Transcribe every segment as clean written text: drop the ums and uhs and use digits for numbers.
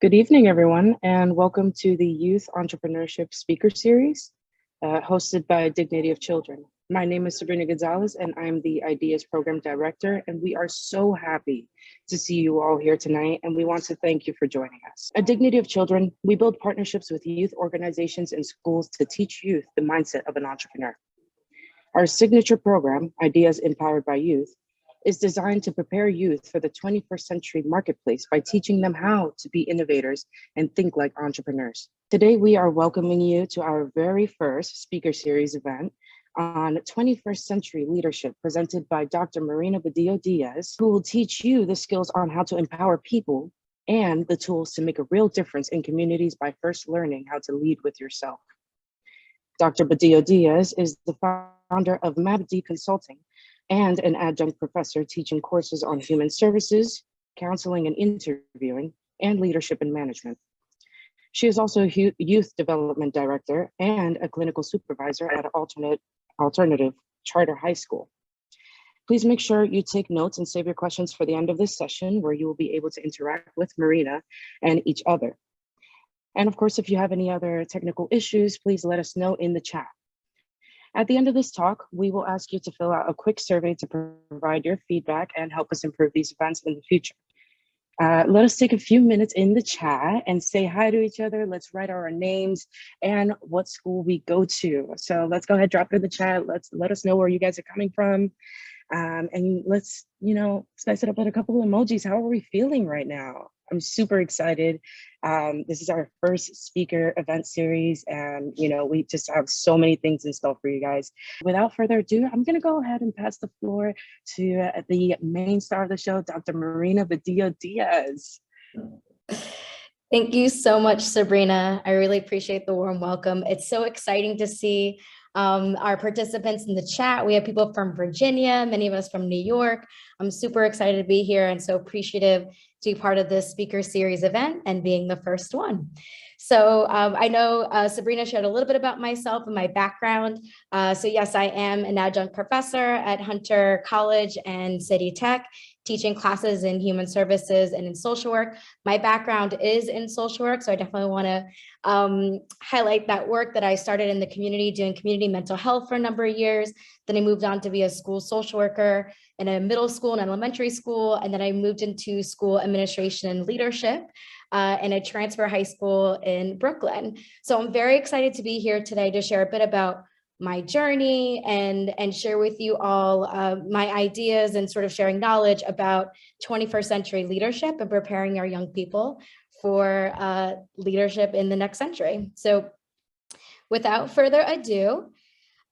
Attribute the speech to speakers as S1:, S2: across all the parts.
S1: Good evening, everyone, and welcome to the Youth Entrepreneurship Speaker Series, hosted by Dignity of Children. My name is Sabrina Gonzalez, and I'm the Ideas Program Director, and we are so happy to see you all here tonight, and we want to thank you for joining us. At Dignity of Children, we build partnerships with youth organizations and schools to teach youth the mindset of an entrepreneur. Our signature program, Ideas Empowered by Youth, is designed to prepare youth for the 21st century marketplace by teaching them how to be innovators and think like entrepreneurs. Today, we are welcoming you to our very first speaker series event on 21st century leadership, presented by Dr. Marina Badillo-Diaz, who will teach you the skills on how to empower people and the tools to make a real difference in communities by first learning how to lead with yourself. Dr. Badillo-Diaz is the founder of MABD Consulting and an adjunct professor teaching courses on human services, counseling and interviewing, and leadership and management. She is also a youth development director and a clinical supervisor at Alternative Charter High School. Please make sure you take notes and save your questions for the end of this session, where you will be able to interact with Marina and each other. And of course, if you have any other technical issues, please let us know in the chat. At the end of this talk, we will ask you to fill out a quick survey to provide your feedback and help us improve these events in the future. Let us take a few minutes in the chat and say hi to each other. Let's write our names and what school we go to. So let's go ahead, drop it in the chat. Let us know where you guys are coming from. And let's, spice it up with a couple of emojis. How are we feeling right now? I'm super excited. This is our first speaker event series, and we just have so many things in store for you guys. Without further ado, I'm going to go ahead and pass the floor to the main star of the show, Dr. Marina Badillo-Diaz.
S2: Thank you so much, Sabrina. I really appreciate the warm welcome. It's so exciting to see our participants in the chat. We have people from Virginia, many of us from New York. I'm super excited to be here and so appreciative to be part of this speaker series event and being the first one. So I know Sabrina shared a little bit about myself and my background. So yes, I am an adjunct professor at Hunter College and City Tech, teaching classes in human services and in social work. My background is in social work, so I definitely want to highlight that work that I started in the community, doing community mental health for a number of years. Then I moved on to be a school social worker in a middle school and elementary school, and then I moved into school administration and leadership in a transfer high school in Brooklyn. So I'm very excited to be here today to share a bit about my journey and share with you all my ideas and sort of sharing knowledge about 21st century leadership and preparing our young people for leadership in the next century. So without further ado,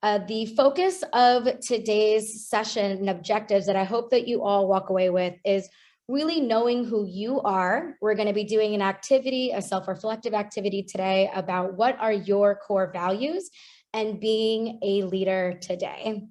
S2: the focus of today's session and objectives that I hope that you all walk away with is really knowing who you are. We're going to be doing an activity, a self-reflective activity today about what are your core values and being a leader today.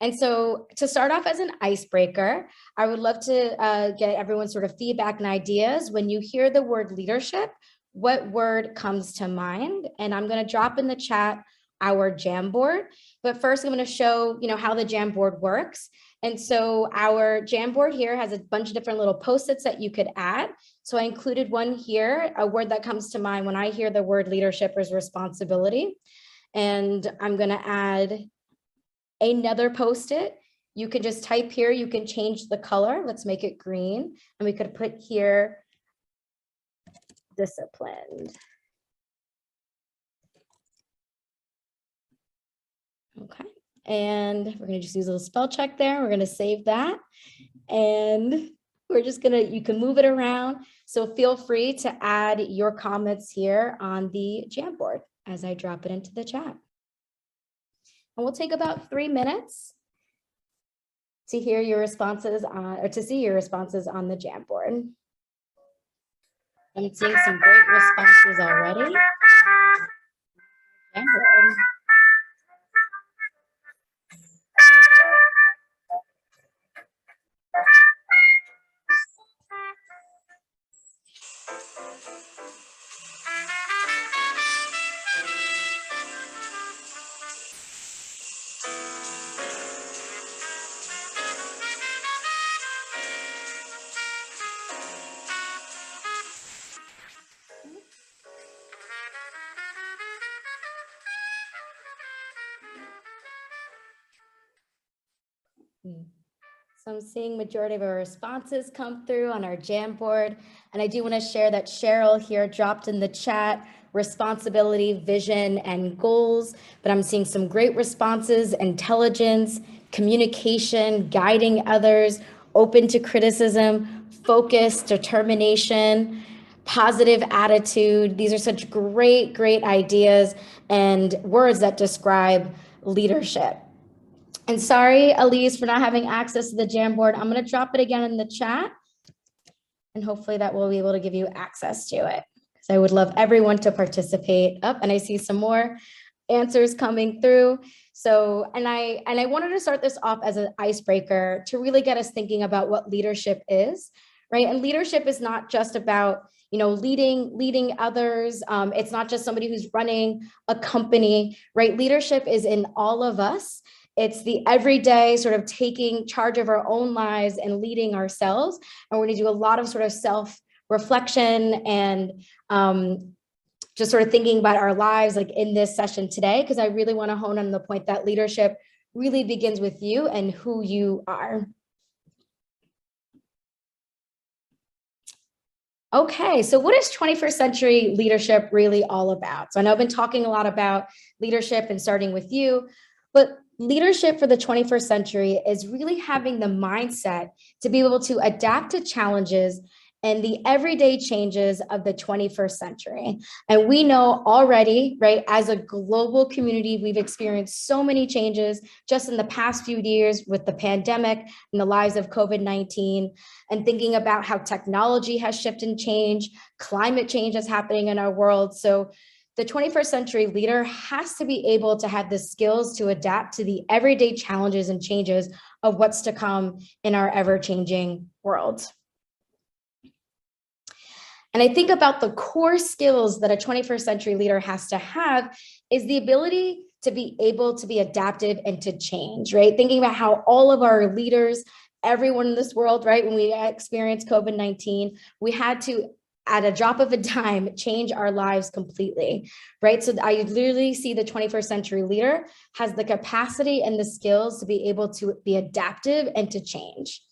S2: And so to start off as an icebreaker, I would love to get everyone's sort of feedback and ideas. When you hear the word leadership, what word comes to mind? And I'm going to drop in the chat our Jamboard. But first, I'm going to show how the Jamboard works. And so our Jamboard here has a bunch of different little post-its that you could add. So I included one here, a word that comes to mind when I hear the word leadership is responsibility. And I'm going to add another post-it. You can just type here, you can change the color. Let's make it green. And we could put here disciplined. Okay. And we're going to just use a little spell check there. We're going to save that. And we're just going to, you can move it around. So feel free to add your comments here on the Jamboard as I drop it into the chat. And we'll take about 3 minutes to hear your responses or to see your responses on the Jamboard. I'm seeing some great responses already. Jamboard. So I'm seeing majority of our responses come through on our Jamboard. And I do want to share that Cheryl here dropped in the chat responsibility, vision, and goals. But I'm seeing some great responses: intelligence, communication, guiding others, open to criticism, focus, determination, positive attitude. These are such great, great ideas and words that describe leadership. And sorry, Elise, for not having access to the Jamboard. I'm going to drop it again in the chat, and hopefully that will be able to give you access to it, because I would love everyone to participate. Up, and I see some more answers coming through. So, and I wanted to start this off as an icebreaker to really get us thinking about what leadership is, right? And leadership is not just about, you know, leading others. It's not just somebody who's running a company, right? Leadership is in all of us. It's the everyday sort of taking charge of our own lives and leading ourselves. And we're going to do a lot of sort of self-reflection and just sort of thinking about our lives like in this session today, because I really want to hone on the point that leadership really begins with you and who you are. Okay, so what is 21st century leadership really all about? So I know I've been talking a lot about leadership and starting with you, but leadership for the 21st century is really having the mindset to be able to adapt to challenges and the everyday changes of the 21st century. And we know already, right, as a global community, we've experienced so many changes just in the past few years with the pandemic and the lives of COVID-19, and thinking about how technology has shifted and changed, climate change is happening in our world. So the 21st century leader has to be able to have the skills to adapt to the everyday challenges and changes of what's to come in our ever-changing world. And I think about the core skills that a 21st century leader has to have is the ability to be able to be adaptive and to change, right? Thinking about how all of our leaders, everyone in this world, right, when we experienced COVID-19, we had to, at a drop of a dime, change our lives completely, right? So I literally see the 21st century leader has the capacity and the skills to be able to be adaptive and to change.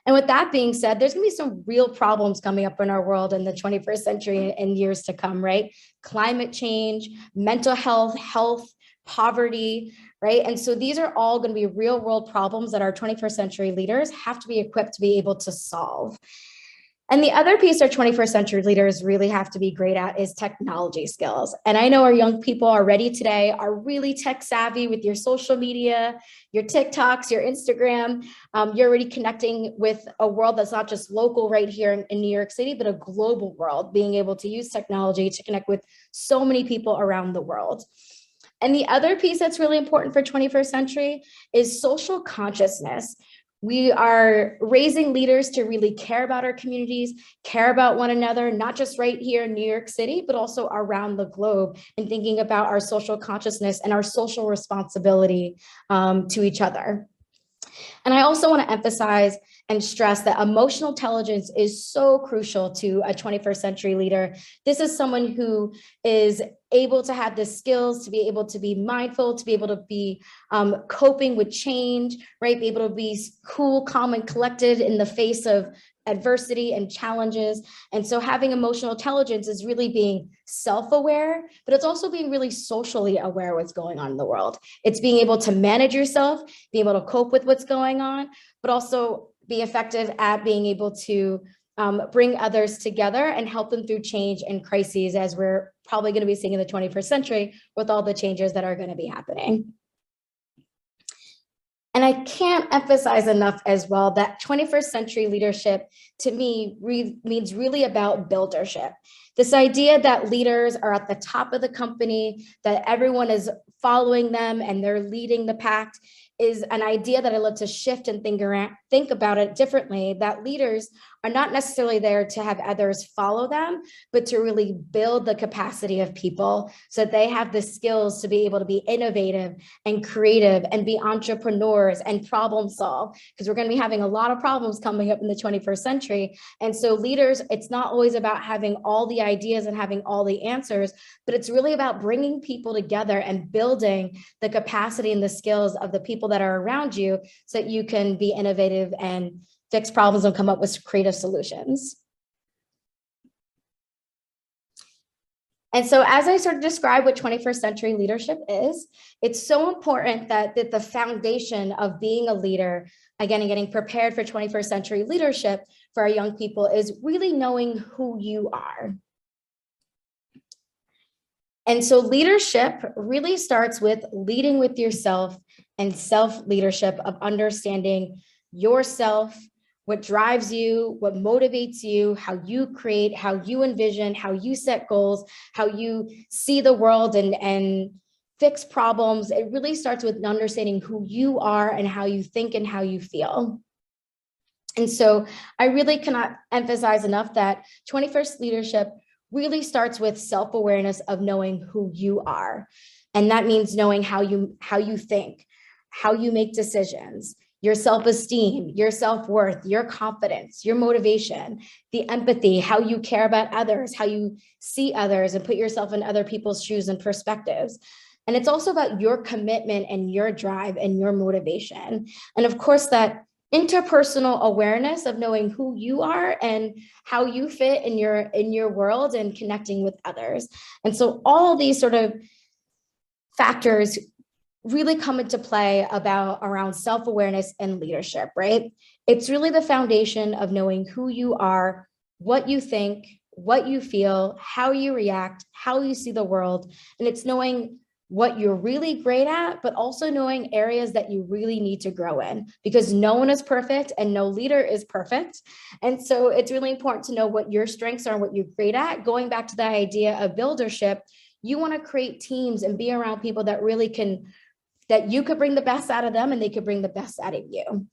S2: And with that being said, there's gonna be some real problems coming up in our world in the 21st century and years to come, right? Climate change, mental health, poverty, right? And so these are all gonna be real world problems that our 21st century leaders have to be equipped to be able to solve. And the other piece our 21st century leaders really have to be great at is technology skills. And I know our young people already today are really tech savvy with your social media, your TikToks, your Instagram. You're already connecting with a world that's not just local right here in New York City, but a global world, being able to use technology to connect with so many people around the world. And the other piece that's really important for 21st century is social consciousness. We are raising leaders to really care about our communities, care about one another, not just right here in New York City, but also around the globe, and thinking about our social consciousness and our social responsibility to each other. And I also want to emphasize and stress that emotional intelligence is so crucial to a 21st century leader. This is someone who is able to have the skills to be able to be mindful, to be able to be coping with change, right? Be able to be cool, calm, and collected in the face of adversity and challenges. And so having emotional intelligence is really being self-aware, but it's also being really socially aware of what's going on in the world. It's being able to manage yourself, be able to cope with what's going on, but also be effective at being able to bring others together and help them through change and crises, as we're probably going to be seeing in the 21st century with all the changes that are going to be happening. And I can't emphasize enough as well that 21st century leadership to me means really about buildership. This idea that leaders are at the top of the company, that everyone is following them and they're leading the pack, is an idea that I love to shift and think about it differently, that leaders are not necessarily there to have others follow them, but to really build the capacity of people so that they have the skills to be able to be innovative and creative and be entrepreneurs and problem solve, because we're going to be having a lot of problems coming up in the 21st century. And so leaders, it's not always about having all the ideas and having all the answers, but it's really about bringing people together and building the capacity and the skills of the people people that are around you so that you can be innovative and fix problems and come up with creative solutions. And so as I sort of describe what 21st century leadership is, it's so important that the foundation of being a leader, again, and getting prepared for 21st century leadership for our young people is really knowing who you are. And so leadership really starts with leading with yourself and self-leadership of understanding yourself, what drives you, what motivates you, how you create, how you envision, how you set goals, how you see the world and fix problems. It really starts with understanding who you are and how you think and how you feel. And so I really cannot emphasize enough that 21st leadership really starts with self-awareness of knowing who you are. And that means knowing how you think, how you make decisions, your self-esteem, your self-worth, your confidence, your motivation, the empathy, how you care about others, how you see others and put yourself in other people's shoes and perspectives. And it's also about your commitment and your drive and your motivation. And of course, that interpersonal awareness of knowing who you are and how you fit in your world and connecting with others. And so all these sort of factors really come into play around self-awareness and leadership, right? It's really the foundation of knowing who you are, what you think, what you feel, how you react, how you see the world. And it's knowing what you're really great at, but also knowing areas that you really need to grow in, because no one is perfect and no leader is perfect. And so it's really important to know what your strengths are and what you're great at. Going back to the idea of buildership, you want to create teams and be around people that really that you could bring the best out of them and they could bring the best out of you.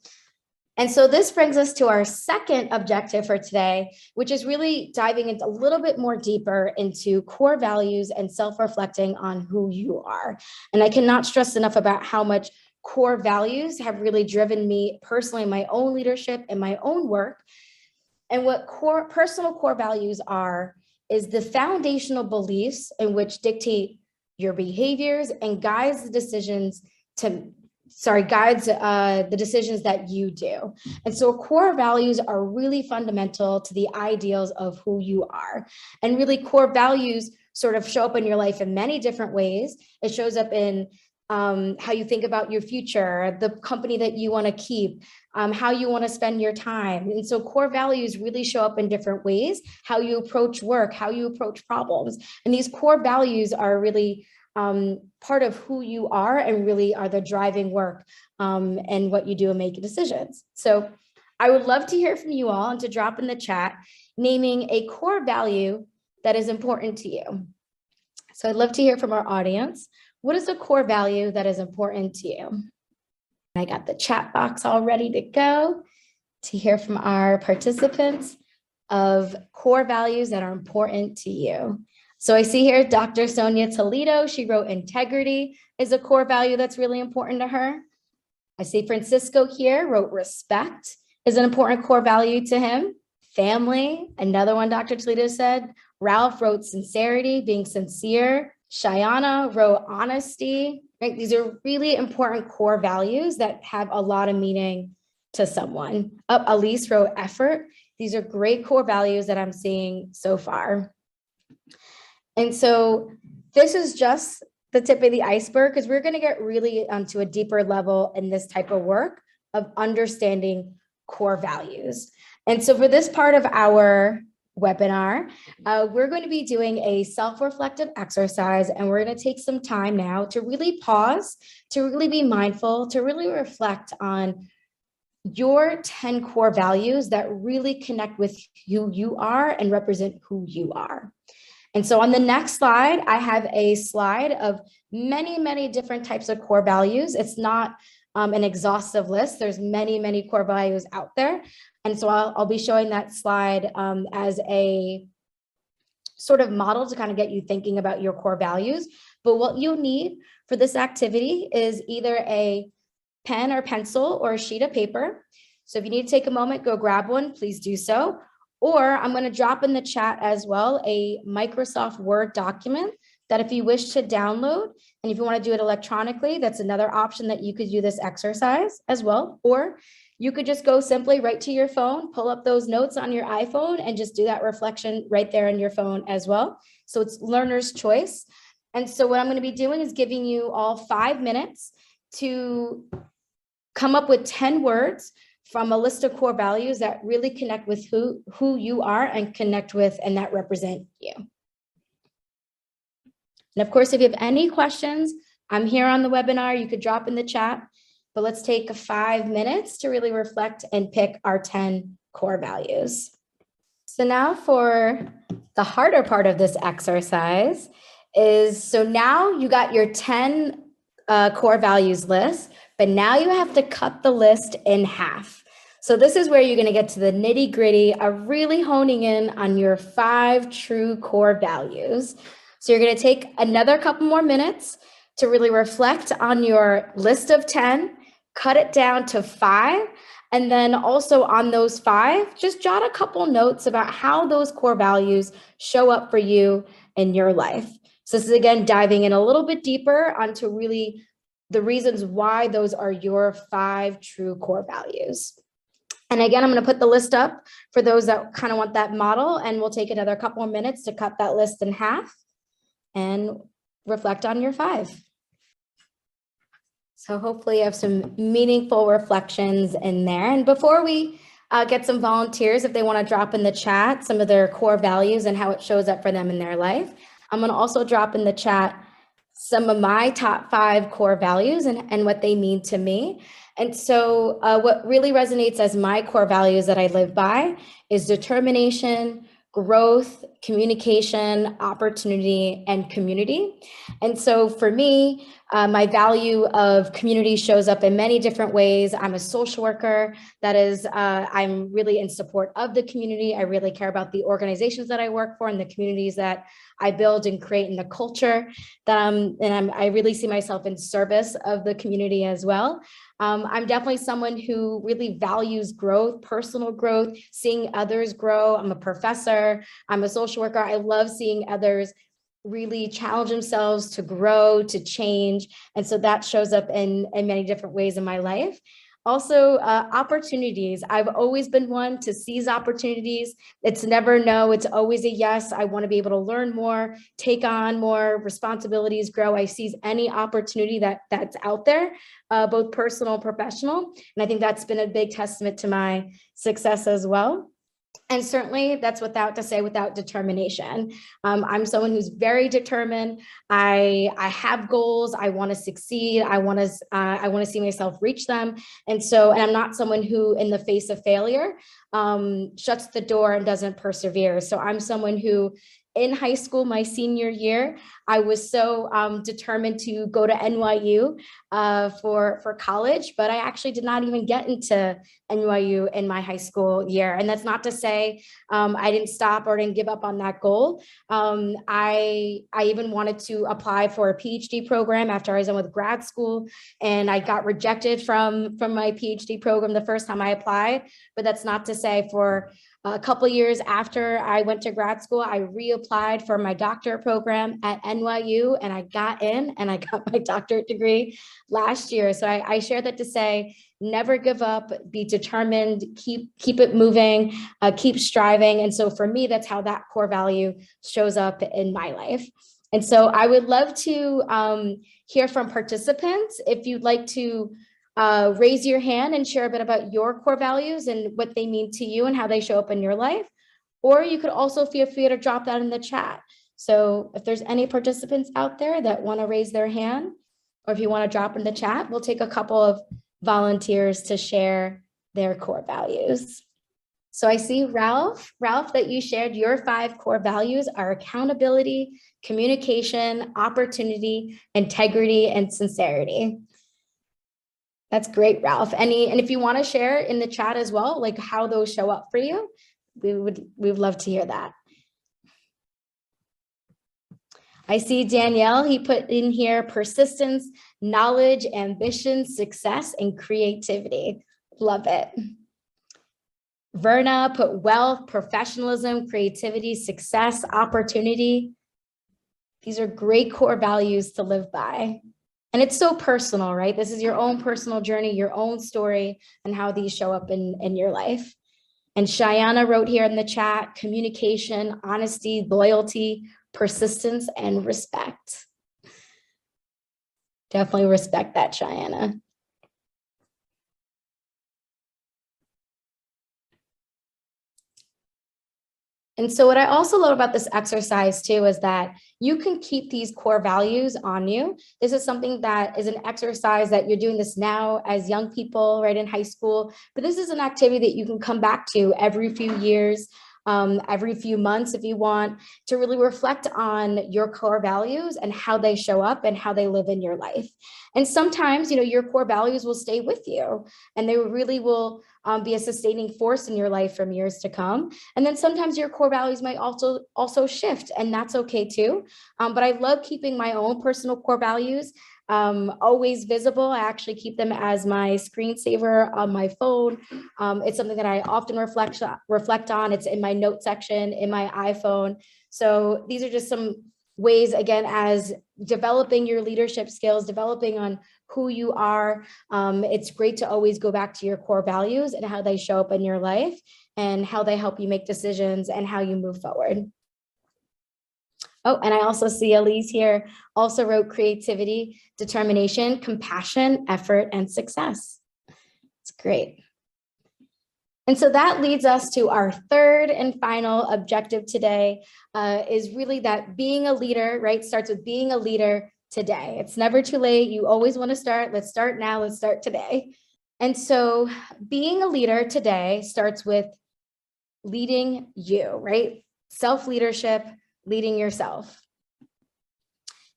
S2: And so this brings us to our second objective for today, which is really diving into a little bit more deeper into core values and self-reflecting on who you are. And I cannot stress enough about how much core values have really driven me personally in my own leadership and my own work. And what personal core values are is the foundational beliefs in which dictate your behaviors and guides the decisions that you do. And so core values are really fundamental to the ideals of who you are. And really core values sort of show up in your life in many different ways. It shows up in how you think about your future, the company that you want to keep, how you want to spend your time. And so core values really show up in different ways, how you approach work, how you approach problems. And these core values are really part of who you are and really are the driving work and what you do and make decisions. So I would love to hear from you all and to drop in the chat, naming a core value that is important to you. So I'd love to hear from our audience. What is a core value that is important to you? I got the chat box all ready to go to hear from our participants of core values that are important to you. So I see here Dr. Sonia Toledo, she wrote integrity is a core value that's really important to her. I see Francisco here wrote respect is an important core value to him. Family, another one Dr. Toledo said. Ralph wrote sincerity, being sincere. Shayana wrote honesty, right? These are really important core values that have a lot of meaning to someone. Elise wrote effort. These are great core values that I'm seeing so far. And so this is just the tip of the iceberg, because we're going to get really onto a deeper level in this type of work of understanding core values. And so for this part of our webinar, we're going to be doing a self-reflective exercise, and we're going to take some time now to really pause, to really be mindful, to really reflect on your 10 core values that really connect with who you are and represent who you are. And so on the next slide, I have a slide of many, many different types of core values. It's not an exhaustive list. There's many, many core values out there. And so I'll be showing that slide as a sort of model to kind of get you thinking about your core values. But what you'll need for this activity is either a pen or pencil or a sheet of paper. So if you need to take a moment, go grab one, please do so. Or I'm going to drop in the chat as well a Microsoft Word document that if you wish to download, and if you want to do it electronically, that's another option that you could do this exercise as well. Or you could just go simply right to your phone, pull up those notes on your iPhone and just do that reflection right there on your phone as well. So it's learner's choice. And so what I'm going to be doing is giving you all 5 minutes to come up with 10 words from a list of core values that really connect with who you are and connect with and that represent you. And of course, if you have any questions, I'm here on the webinar. You could drop in the chat, but let's take 5 minutes to really reflect and pick our 10 core values. So now for the harder part of this exercise is, so now you got your 10 core values list, but now you have to cut the list in half. So this is where you're going to get to the nitty gritty of really honing in on your 5 true core values. So you're going to take another couple more minutes to really reflect on your list of 10, cut it down to 5. And then also on those 5, just jot a couple notes about how those core values show up for you in your life. So this is, again, diving in a little bit deeper onto really the reasons why those are your 5 true core values. And again, I'm going to put the list up for those that kind of want that model, and we'll take another couple more minutes to cut that list in half and reflect on your 5. So hopefully you have some meaningful reflections in there. And before we get some volunteers, if they want to drop in the chat some of their core values and how it shows up for them in their life, I'm going to also drop in the chat some of my top 5 core values and what they mean to me. And so what really resonates as my core values that I live by is determination, growth, communication, opportunity, and community. And so for me, my value of community shows up in many different ways. I'm a social worker. That is, I'm really in support of the community. I really care about the organizations that I work for and the communities that I build and create in the culture that I really see myself in service of the community as well. I'm definitely someone who really values growth, personal growth, seeing others grow. I'm a professor. I'm a social worker. I love seeing others really challenge themselves to grow, to change. And so that shows up in many different ways in my life. Also, opportunities. I've always been one to seize opportunities. It's never no, it's always a yes. I want to be able to learn more, take on more responsibilities, grow. I seize any opportunity that's out there, both personal and professional. And I think that's been a big testament to my success as well. And certainly that's without determination. I'm someone who's very determined. I have goals. I want to succeed. I want to see myself reach them. And I'm not someone who, in the face of failure, shuts the door and doesn't persevere. So I'm someone who, in high school, my senior year, I was so determined to go to NYU for college, but I actually did not even get into NYU in my high school year. And that's not to say I didn't stop or didn't give up on that goal. I even wanted to apply for a PhD program after I was done with grad school, and I got rejected from my PhD program the first time I applied. But that's not to say for a couple of years after I went to grad school, I reapplied for my doctorate program at NYU, and I got in and I got my doctorate degree last year. So I share that to say, never give up, be determined, keep it moving, keep striving. And so for me, that's how that core value shows up in my life. And so I would love to hear from participants. If you'd like to raise your hand and share a bit about your core values and what they mean to you and how they show up in your life. Or you could also feel free to drop that in the chat. So if there's any participants out there that want to raise their hand, or if you want to drop in the chat, we'll take a couple of volunteers to share their core values. So I see Ralph, that you shared your 5 core values are accountability, communication, opportunity, integrity, and sincerity. That's great, Ralph. And if you want to share in the chat as well, like how those show up for you, we'd love to hear that. I see Danielle, he put in here persistence, knowledge, ambition, success, and creativity. Love it. Verna put wealth, professionalism, creativity, success, opportunity. These are great core values to live by. And it's so personal, right? This is your own personal journey, your own story, and how these show up in your life. And Shayana wrote here in the chat, communication, honesty, loyalty, persistence, and respect. Definitely respect that, Shayana. And so what I also love about this exercise too is that you can keep these core values on you. This is something that is an exercise that you're doing this now as young people, right, in high school. But this is an activity that you can come back to every few years, every few months if you want, to really reflect on your core values and how they show up and how they live in your life. And sometimes, your core values will stay with you and they really will be a sustaining force in your life from years to come. And then sometimes your core values might also shift, and that's okay too. But I love keeping my own personal core values always visible. I actually keep them as my screensaver on my phone. It's something that I often reflect on. It's in my note section in my iPhone. So these are just some ways, again, as developing your leadership skills, developing on who you are. It's great to always go back to your core values and how they show up in your life and how they help you make decisions and how you move forward. Oh, and I also see Elise here also wrote creativity, determination, compassion, effort, and success. It's great. And so that leads us to our third and final objective today, is really that being a leader, right, starts with being a leader today. It's never too late. You always want to start. Let's start now. Let's start today. And so being a leader today starts with leading you, right? Self-leadership, leading yourself.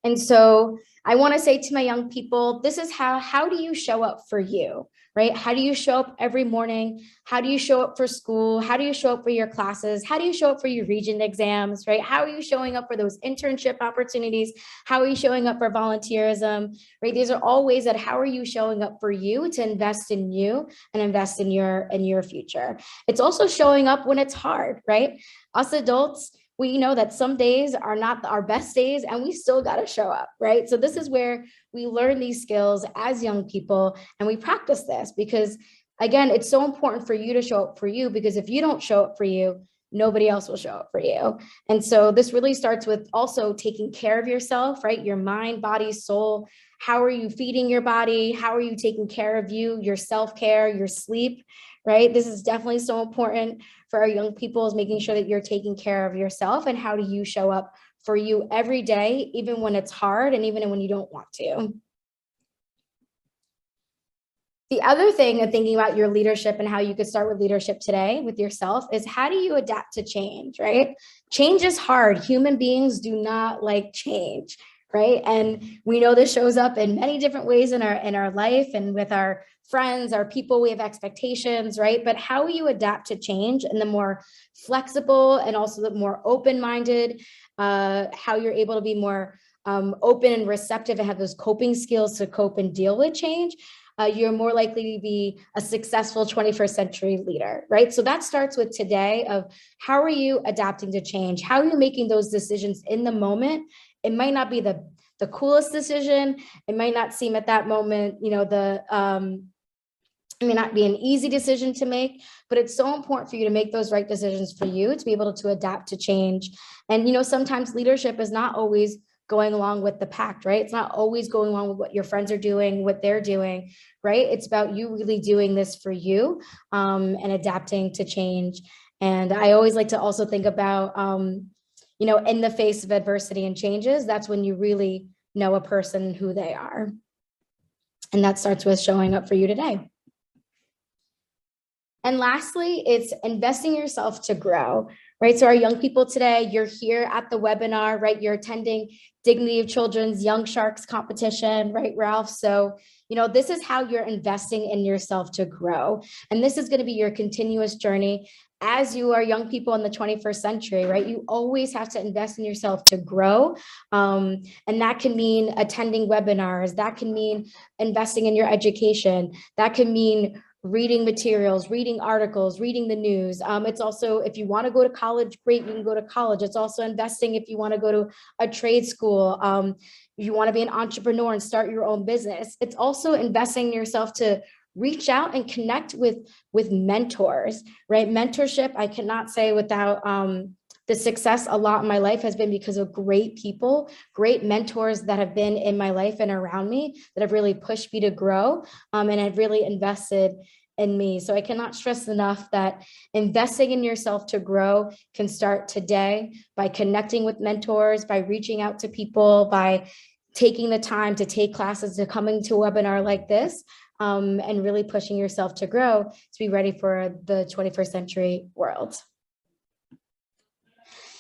S2: And so I want to say to my young people, this is how do you show up for you, right? How do you show up every morning? How do you show up for school? How do you show up for your classes? How do you show up for your region exams, right? How are you showing up for those internship opportunities? How are you showing up for volunteerism, right? These are all ways that how are you showing up for you to invest in you and invest in your future. It's also showing up when it's hard, right? Us adults, we know that some days are not our best days and we still got to show up, right? So this is where we learn these skills as young people and we practice this because, again, it's so important for you to show up for you, because if you don't show up for you, nobody else will show up for you. And so this really starts with also taking care of yourself, right? Your mind, body, soul. How are you feeding your body? How are you taking care of you, your self-care, your sleep, right? This is definitely so important for our young people, is making sure that you're taking care of yourself. And how do you show up for you every day, even when it's hard and even when you don't want to? The other thing of thinking about your leadership and how you could start with leadership today with yourself is how do you adapt to change, right? Change is hard. Human beings do not like change, right? And we know this shows up in many different ways in our life and with our friends, our people. We have expectations, right? But how you adapt to change and the more flexible and also the more open-minded, how you're able to be more open and receptive and have those coping skills to cope and deal with change, you're more likely to be a successful 21st century leader, right? So that starts with today of how are you adapting to change? How are you making those decisions in the moment? It might not be the coolest decision. It might not seem at that moment, it may not be an easy decision to make, but it's so important for you to make those right decisions for you to be able to adapt to change. And, sometimes leadership is not always going along with the pack, right? It's not always going along with what your friends are doing, what they're doing, right? It's about you really doing this for you and adapting to change. And I always like to also think about, in the face of adversity and changes, that's when you really know a person who they are. And that starts with showing up for you today. And lastly, it's investing yourself to grow, right? So our young people today, you're here at the webinar, right? You're attending Dignity of Children's Young Sharks competition, right, Ralph? So, this is how you're investing in yourself to grow. And this is going to be your continuous journey as you are young people in the 21st century, right? You always have to invest in yourself to grow. And that can mean attending webinars. That can mean investing in your education. That can mean reading materials, reading articles, reading the news. It's also, if you want to go to college, great, you can go to college. It's also investing if you want to go to a trade school. You want to be an entrepreneur and start your own business. It's also investing in yourself to reach out and connect with mentors, right? Mentorship, I cannot say without the success a lot in my life has been because of great people, great mentors that have been in my life and around me that have really pushed me to grow and have really invested in me. So I cannot stress enough that investing in yourself to grow can start today by connecting with mentors, by reaching out to people, by taking the time to take classes, to coming to a webinar like this, and really pushing yourself to grow to be ready for the 21st century world.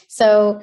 S2: So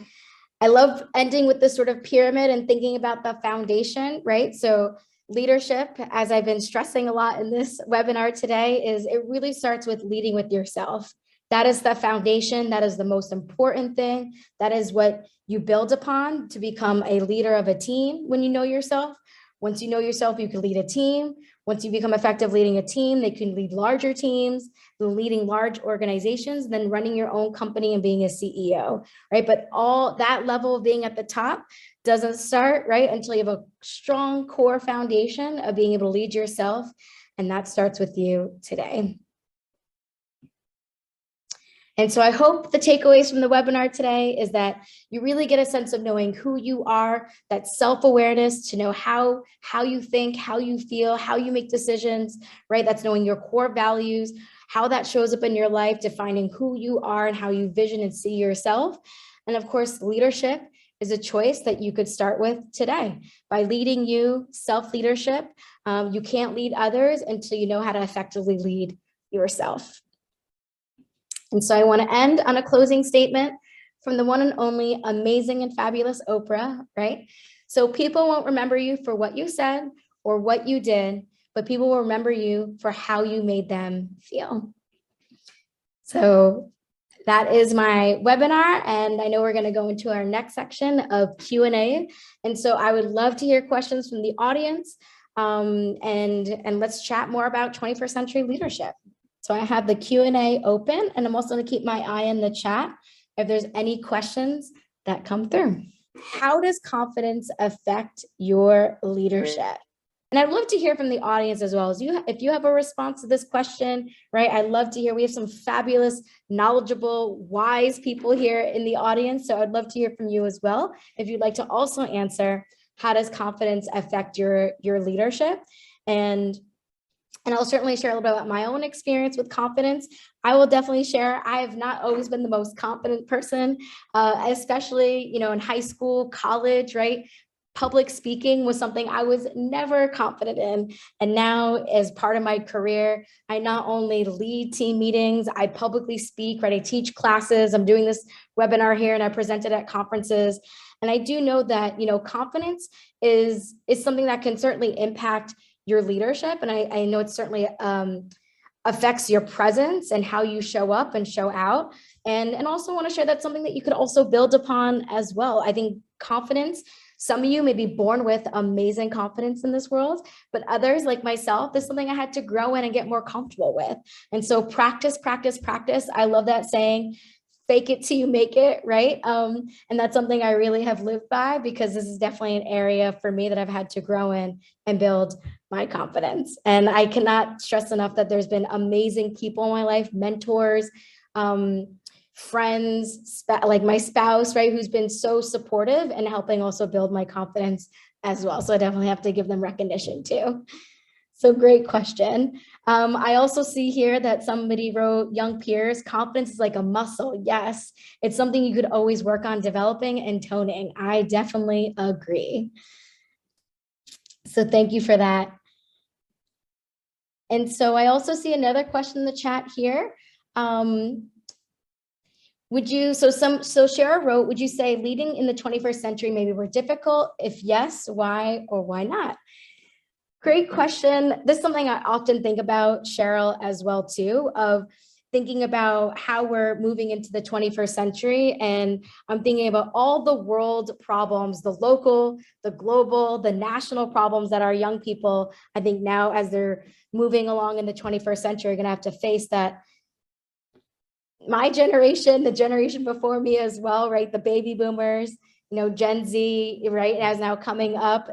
S2: I love ending with this sort of pyramid and thinking about the foundation, right? So leadership, as I've been stressing a lot in this webinar today, is it really starts with leading with yourself. That is the foundation. That is the most important thing. That is what you build upon to become a leader of a team when you know yourself. Once you know yourself, you can lead a team. Once you become effective leading a team, they can lead larger teams, leading large organizations, then running your own company and being a CEO, right? But all that level of being at the top doesn't start, right, until you have a strong core foundation of being able to lead yourself. And that starts with you today. And so I hope the takeaways from the webinar today is that you really get a sense of knowing who you are, that self-awareness to know how you think, how you feel, how you make decisions, right? That's knowing your core values, how that shows up in your life, defining who you are and how you vision and see yourself. And of course, leadership is a choice that you could start with today. By leading you, self-leadership, you can't lead others until you know how to effectively lead yourself. And so I want to end on a closing statement from the one and only amazing and fabulous Oprah, right? So people won't remember you for what you said or what you did, but people will remember you for how you made them feel. So that is my webinar, and I know we're going to go into our next section of Q&A. And so I would love to hear questions from the audience, and let's chat more about 21st century leadership. So I have the Q&A open, and I'm also going to keep my eye in the chat if there's any questions that come through. How does confidence affect your leadership? And I'd love to hear from the audience as well. If you have a response to this question, right? I'd love to hear. We have some fabulous, knowledgeable, wise people here in the audience. So I'd love to hear from you as well. If you'd like to also answer, how does confidence affect your leadership? And I'll certainly share a little bit about my own experience with confidence. I will definitely share, I have not always been the most confident person, especially, in high school, college, right? Public speaking was something I was never confident in. And now as part of my career, I not only lead team meetings, I publicly speak, right? I teach classes. I'm doing this webinar here and I presented at conferences. And I do know that, confidence is something that can certainly impact your leadership. And I know it certainly affects your presence and how you show up and show out. And also want to share that's something that you could also build upon as well. I think confidence, some of you may be born with amazing confidence in this world, but others like myself, this is something I had to grow in and get more comfortable with. And so practice, practice, practice. I love that saying. Fake it till you make it, right? And that's something I really have lived by, because this is definitely an area for me that I've had to grow in and build my confidence. And I cannot stress enough that there's been amazing people in my life, mentors, friends, like my spouse, right? Who's been so supportive and helping also build my confidence as well. So I definitely have to give them recognition too. So great question. I also see here that somebody wrote, young peers, confidence is like a muscle. Yes, it's something you could always work on developing and toning. I definitely agree. So thank you for that. And so I also see another question in the chat here. So Shara wrote, would you say leading in the 21st century maybe more difficult? If yes, why or why not? Great question. This is something I often think about, Cheryl, as well too, of thinking about how we're moving into the 21st century. And I'm thinking about all the world problems, the local, the global, the national problems that our young people, I think now as they're moving along in the 21st century, are going to have to face that my generation, the generation before me as well, right? The baby boomers, Gen Z, right, as now coming up,